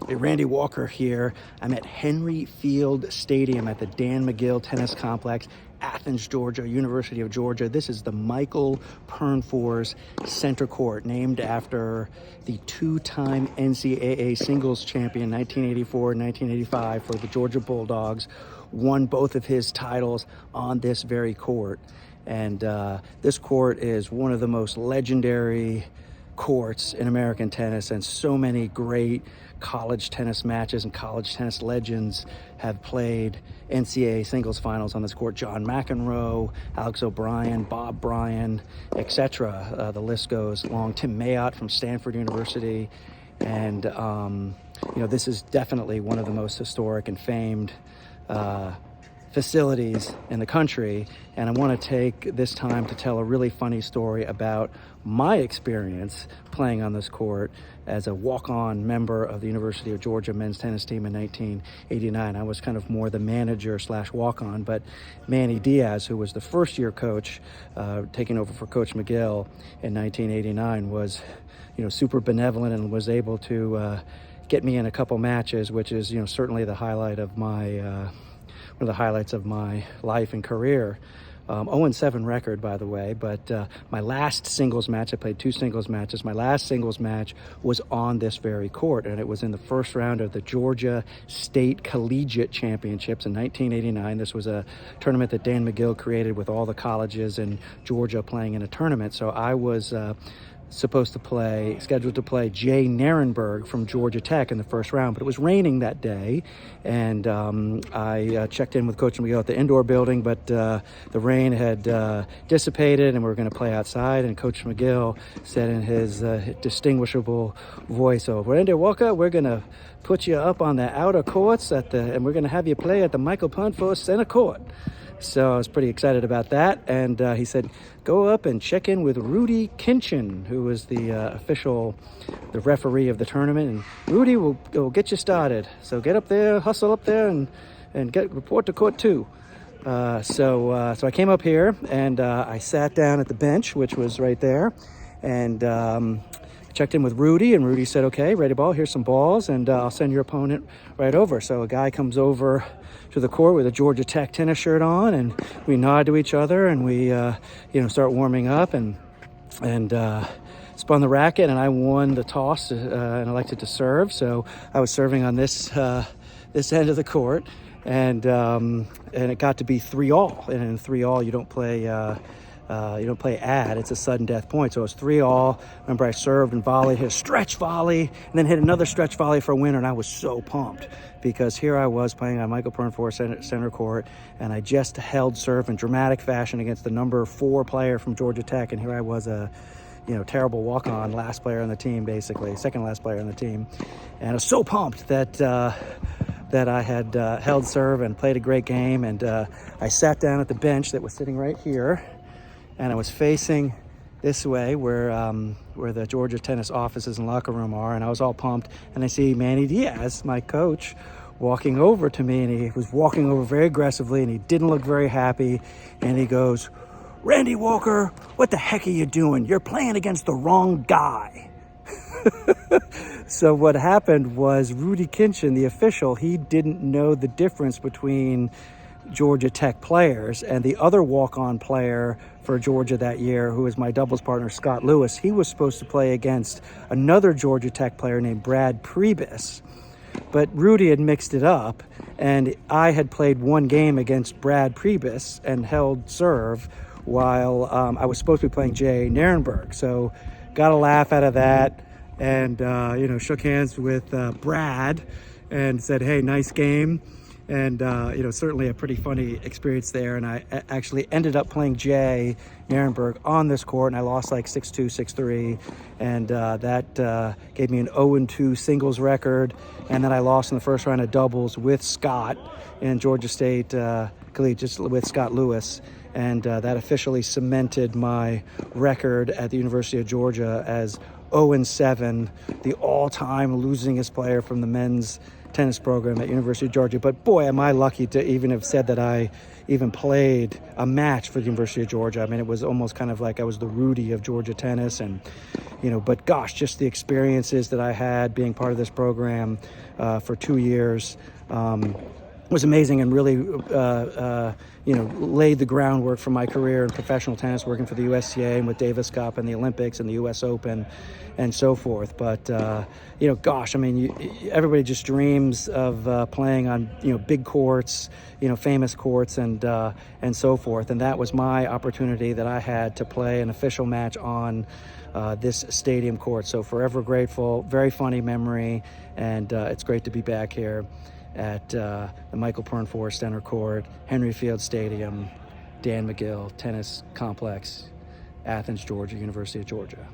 Hey, Randy Walker here. I'm at Henry Feild Stadium at the Dan Magill Tennis Complex, Athens, Georgia, University of Georgia. This is the Mikael Pernfors Center Court, named after the two-time NCAA singles champion, 1984 and 1985, for the Georgia Bulldogs. Won both of his titles on this very court. And this court is one of the most legendary courts in American tennis, and so many great college tennis matches and college tennis legends have played NCAA singles finals on this court. John McEnroe, Alex O'Brien, Bob Bryan, etc. The list goes long. Tim Mayotte from Stanford University. And this is definitely one of the most historic and famed facilities in the country, and I want to take this time to tell a really funny story about my experience playing on this court as a walk-on member of the University of Georgia men's tennis team in 1989. I was kind of more the manager / walk-on, but Manny Diaz, who was the first-year coach, taking over for Coach Magill in 1989, was super benevolent and was able to get me in a couple matches, which is certainly the highlight of my one of the highlights of my life and career. 0-7 record, by the way, but my last singles match, I played 2 singles matches. My last singles match was on this very court, and it was in the first round of the Georgia State Collegiate Championships in 1989. This was a tournament that Dan Magill created with all the colleges in Georgia playing in a tournament. So I was scheduled to play Jay Nierenberg from Georgia Tech in the first round, but it was raining that day, and I checked in with Coach Magill at the indoor building, but the rain had dissipated and we were going to play outside, and Coach Magill said in his distinguishable voice, "Oh, Randy Walker, we're going to put you up on the outer courts and we're going to have you play at the Mikael Pernfors Center Court." So I was pretty excited about that, and he said, "Go up and check in with Rudy Kinchin, who was the referee of the tournament, and Rudy will get you started. So get up there, hustle up there, and report to court 2." So I came up here, and I sat down at the bench, which was right there, and checked in with Rudy, and Rudy said, "Okay, ready ball, here's some balls, and I'll send your opponent right over." So a guy comes over to the court with a Georgia Tech tennis shirt on, and we nod to each other, and we start warming up, and spun the racket, and I won the toss and elected to serve. So I was serving on this end of the court, and it got to be 3-all, and in 3-all you don't play ad, it's a sudden death point. So it was 3-all. Remember, I served and volleyed, hit a stretch volley, and then hit another stretch volley for a winner, and I was so pumped because here I was playing on Mikael Pernfors Center Court, and I just held serve in dramatic fashion against the number 4 player from Georgia Tech, and here I was a terrible walk-on, last player on the team, basically, second last player on the team, and I was so pumped that I had held serve and played a great game, and I sat down at the bench that was sitting right here, and I was facing this way where the Georgia tennis offices and locker room are, and I was all pumped, and I see Manny Diaz, my coach, walking over to me, and he was walking over very aggressively, and he didn't look very happy, and he goes, "Randy Walker, what the heck are you doing? You're playing against the wrong guy." So what happened was Rudy Kinchin, the official, he didn't know the difference between Georgia Tech players, and the other walk-on player for Georgia that year, who was my doubles partner, Scott Lewis, he was supposed to play against another Georgia Tech player named Brad Priebus. But Rudy had mixed it up, and I had played one game against Brad Priebus and held serve while I was supposed to be playing Jay Nierenberg. So got a laugh out of that, and shook hands with Brad and said, "Hey, nice game." And, certainly a pretty funny experience there. And I actually ended up playing Jay Nierenberg on this court, and I lost like 6-2, 6-3. And that gave me an 0-2 singles record. And then I lost in the first round of doubles with Scott in Georgia State Collegiate, with Scott Lewis. And that officially cemented my record at the University of Georgia as 0-7, the all-time losingest player from the men's tennis program at University of Georgia. But boy, am I lucky to even have said that I even played a match for the University of Georgia. I mean, it was almost kind of like I was the Rudy of Georgia tennis. And, but gosh, just the experiences that I had being part of this program for 2 years was amazing, and really, laid the groundwork for my career in professional tennis, working for the USTA and with Davis Cup and the Olympics and the US Open and so forth. But, gosh, I mean, everybody just dreams of playing on, big courts, famous courts and so forth. And that was my opportunity that I had to play an official match on this stadium court. So forever grateful, very funny memory, and it's great to be back here at the Mikael Pernfors Center Court, Henry Feild Stadium, Dan Magill Tennis Complex, Athens, Georgia, University of Georgia.